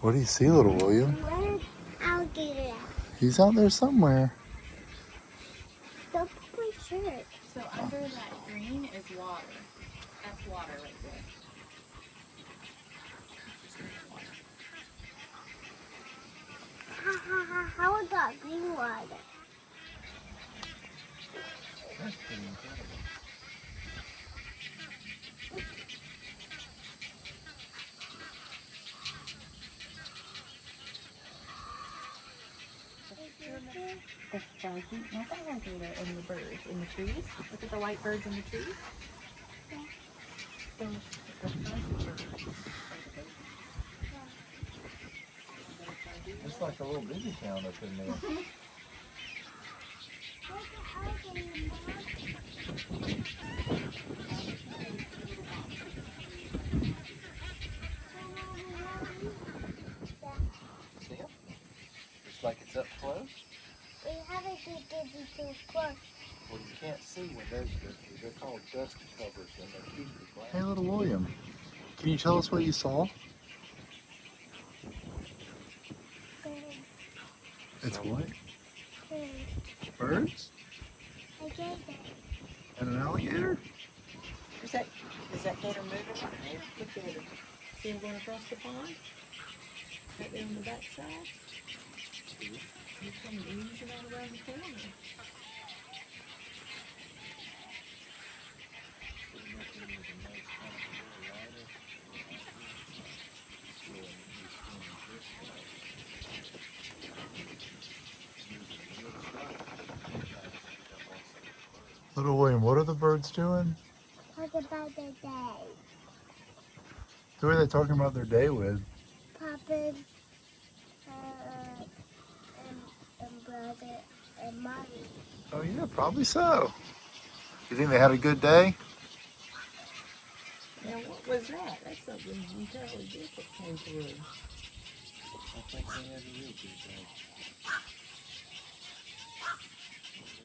What do you see, little William? Where's alligator at? He's out there somewhere. Don't put my shirt. So under that green is water. That's water right there. Just water. How about green water? That's pretty incredible. The pheasant, not the alligator, and the birds in the trees. Look at the white birds in the trees. Yeah. The pheasant birds. It's like a little busy town up in there. See him? It's like it's up close. We haven't get too close. Well, you can't see when they're called dust covers when they keep the glass. Hey, little William, can you tell us what you saw? It's what? Birds? I get it. And an alligator? Is that gator moving right there? Look at it. See him going across the pond? Right there on the back side? He's coming easing all around the corner. Little William, what are the birds doing? Talk about the day. Who are they talking about their day with? Papa and brother and mommy. Oh yeah, probably so. You think they had a good day? Now what was that? That's something entirely different came through. I think they had a real good day.